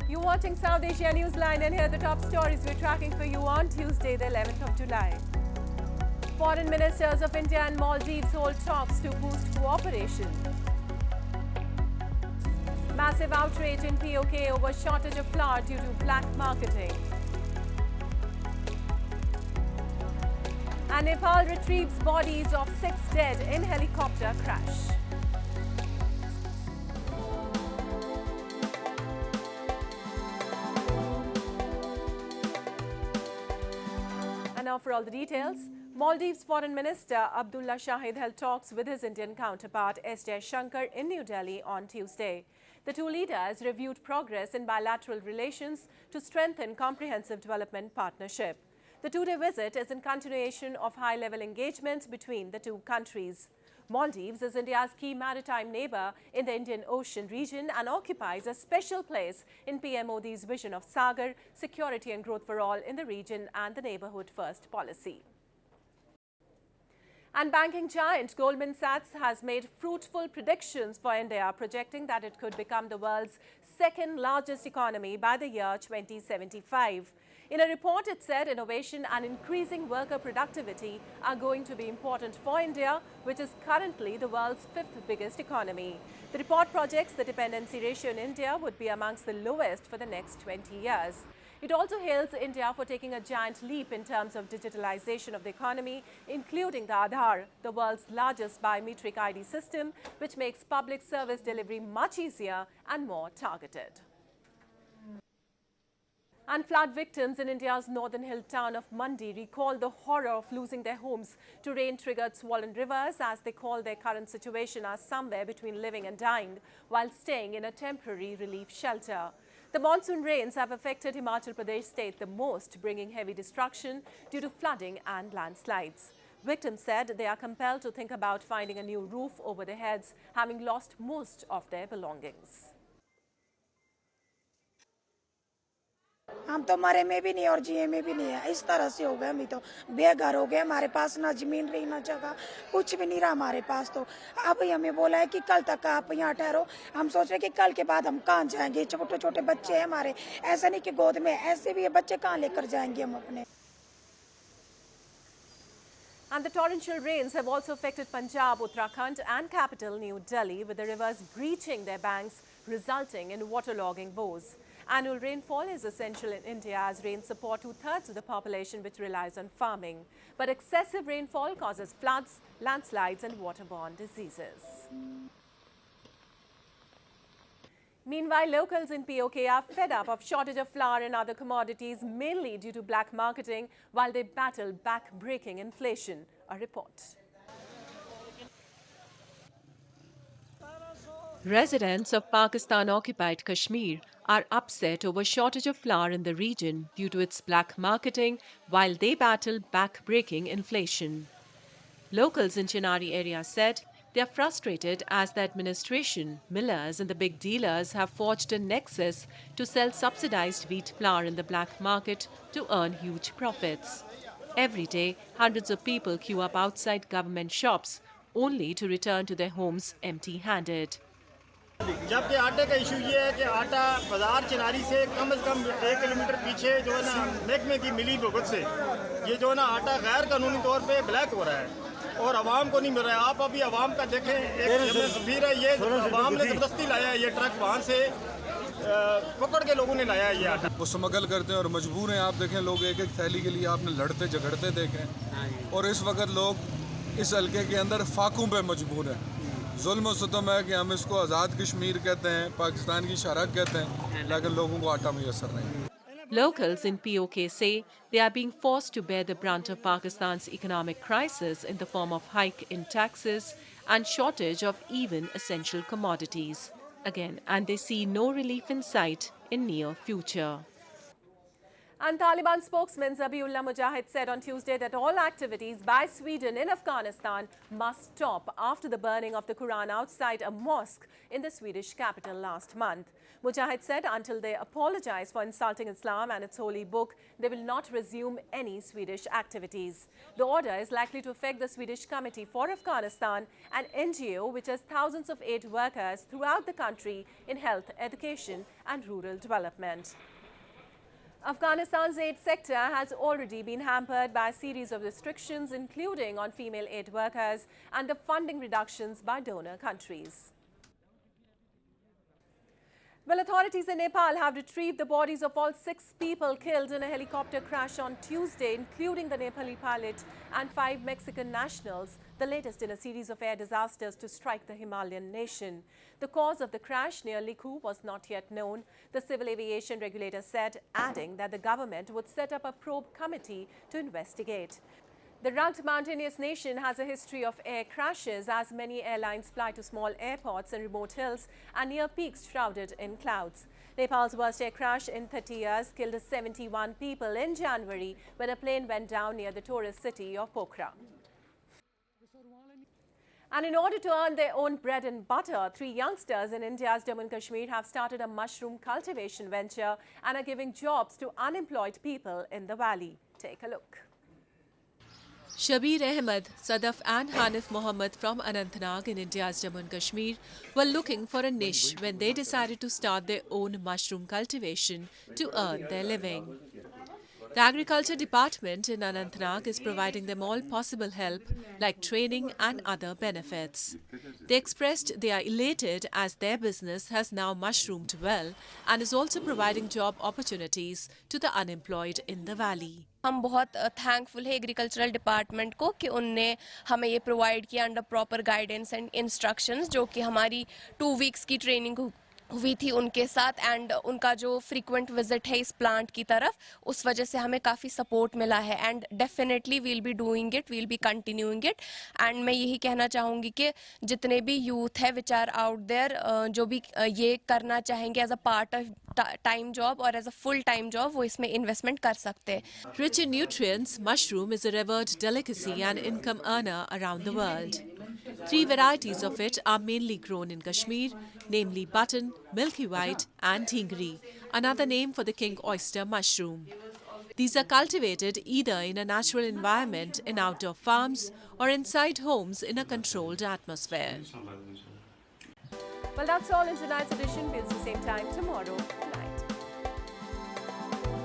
You're watching South Asia Newsline, and here are the top stories we're tracking for you on Tuesday, the 11th of July. Foreign ministers of India and Maldives hold talks to boost cooperation. Massive outrage in POK over shortage of flour due to black marketing. And Nepal retrieves bodies of 6 dead in helicopter crash. And now for all the details. Maldives Foreign Minister Abdulla Shahid held talks with his Indian counterpart S. Jaishankar in New Delhi on Tuesday. The two leaders reviewed progress in bilateral relations to strengthen comprehensive development partnership. The two-day visit is in continuation of high-level engagement between the two countries. Maldives is India's key maritime neighbor in the Indian Ocean region and occupies a special place in PM Modi's vision of SAGAR, security and growth for all in the region, and the Neighbourhood First Policy. And banking giant Goldman Sachs has made fruitful predictions for India, projecting that it could become the world's second largest economy by the year 2075. In a report, it said innovation and increasing worker productivity are going to be important for India, which is currently the world's 5th biggest economy. The report projects the dependency ratio in India would be amongst the lowest for the next 20 years. It also hails India for taking a giant leap in terms of digitalization of the economy, including the Aadhaar, the world's largest biometric ID system, which makes public service delivery much easier and more targeted. And flood victims in India's northern hill town of Mandi recall the horror of losing their homes to rain-triggered swollen rivers, as they call their current situation as somewhere between living and dying while staying in a temporary relief shelter. The monsoon rains have affected Himachal Pradesh state the most, bringing heavy destruction due to flooding and landslides. Victims said they are compelled to think about finding a new roof over their heads, having lost most of their belongings. हम तो मरे में भी नहीं और जिए में भी नहीं है, इस तरह से हो गए। हम तो बेघर हो गए, हमारे पास ना जमीन रही ना जगह, कुछ भी नहीं रहा हमारे पास। तो अब हमें बोला है कि कल तक आप यहाँ ठहरो। हम सोच रहे कि कल के बाद हम कहाँ जाएंगे, छोटे छोटे बच्चे हैं हमारे, ऐसा नहीं कि गोद में, ऐसे भी बच्चे कहाँ लेकर जाएंगे हम अपने। And the torrential rains have also affected Punjab, Uttarakhand and capital New Delhi, with the rivers breaching their banks, resulting in waterlogging woes. Annual rainfall is essential in India as rains support 2/3 of the population which relies on farming. But excessive rainfall causes floods, landslides and waterborne diseases. Meanwhile, locals in POK are fed up of shortage of flour and other commodities, mainly due to black marketing, while they battle back-breaking inflation. A report. Residents of Pakistan-occupied Kashmir are upset over shortage of flour in the region due to its black marketing, while they battle back-breaking inflation. Locals in Chinari area said they are frustrated as the administration, millers and the big dealers have forged a nexus to sell subsidized wheat flour in the black market to earn huge profits. Every day, hundreds of people queue up outside government shops only to return to their homes empty-handed. जबकि आटे का issue ये है कि आटा बाजार चिनारी से कम 1 kilometre पीछे जो है ना महकमे की मिली भगत से ये जो है ना आटा गैर कानूनी तौर पे ब्लैक हो रहा है और आवाम को नहीं मिल रहा है। आप अभी आवाम का देखें, एक तस्वीर है, ये आवाम ने जबरदस्ती लाया है, ये ट्रक वहाँ से पकड़ के लोगों ने लाया है ये आटा। वो स्मगल करते हैं और मजबूर हैं। आप देखें, लोग एक एक थैली के लिए आपने लड़ते झगड़ते देखें, और इस वक्त लोग इस हल्के के अंदर फाकों पे मजबूर हैं। जुल्म और सितम है कि हम इसको आज़ाद कश्मीर कहते हैं, पाकिस्तान की शरक कहते हैं, लेकिन लोगों को आटा मुयस्सर नहीं। Locals in POK say they are being forced to bear the brunt of Pakistan's economic crisis in the form of hike in taxes and shortage of even essential commodities. Again, and they see no relief in sight in near future. And Taliban spokesman Zabihullah Mujahid said on Tuesday that all activities by Sweden in Afghanistan must stop after the burning of the Quran outside a mosque in the Swedish capital last month. Mujahid said until they apologize for insulting Islam and its holy book, they will not resume any Swedish activities. The order is likely to affect the Swedish Committee for Afghanistan, an NGO which has thousands of aid workers throughout the country in health, education and rural development. Afghanistan's aid sector has already been hampered by a series of restrictions, including on female aid workers and the funding reductions by donor countries. Well, authorities in Nepal have retrieved the bodies of all 6 people killed in a helicopter crash on Tuesday, including the Nepali pilot and 5 Mexican nationals, the latest in a series of air disasters to strike the Himalayan nation. The cause of the crash near Likkhu was not yet known, the civil aviation regulator said, adding that the government would set up a probe committee to investigate. The rugged mountainous nation has a history of air crashes as many airlines fly to small airports and remote hills and near peaks shrouded in clouds. Nepal's worst air crash in 30 years killed 71 people in January when a plane went down near the tourist city of Pokhara. And in order to earn their own bread and butter, 3 youngsters in India's Jammu and Kashmir have started a mushroom cultivation venture and are giving jobs to unemployed people in the valley. Take a look. Shabir Ahmed, Sadaf and Hanif Mohammed from Anantnag in India's Jammu and Kashmir were looking for a niche when they decided to start their own mushroom cultivation to earn their living. The Agriculture Department in Anantnag is providing them all possible help like training and other benefits. They expressed they are elated as their business has now mushroomed well and is also providing job opportunities to the unemployed in the valley. हम बहुत thankful है agricultural department को कि उनने हमें ये provide किया under proper guidance and instructions जो कि हमारी 2 वीक्स की ट्रेनिंग हुई थी उनके साथ एंड उनका जो फ्रीक्वेंट विजिट है इस प्लांट की तरफ उस वजह से हमें काफ़ी सपोर्ट मिला है and definitely will be doing it will be continuing it and मैं यही कहना चाहूँगी कि जितने भी यूथ है विच आर आउट देयर जो भी ये करना चाहेंगे as a part of time job और as a full time job वो इसमें इन्वेस्टमेंट कर सकते हैं. Rich in nutrients, mushroom is a revered delicacy and income earner around the world. 3 varieties of it are mainly grown in Kashmir, namely button, milky white and tingri, another name for the king oyster mushroom. These are cultivated either in a natural environment in outdoor farms or inside homes in a controlled atmosphere. Well, that's all in tonight's edition. We'll see you same time tomorrow.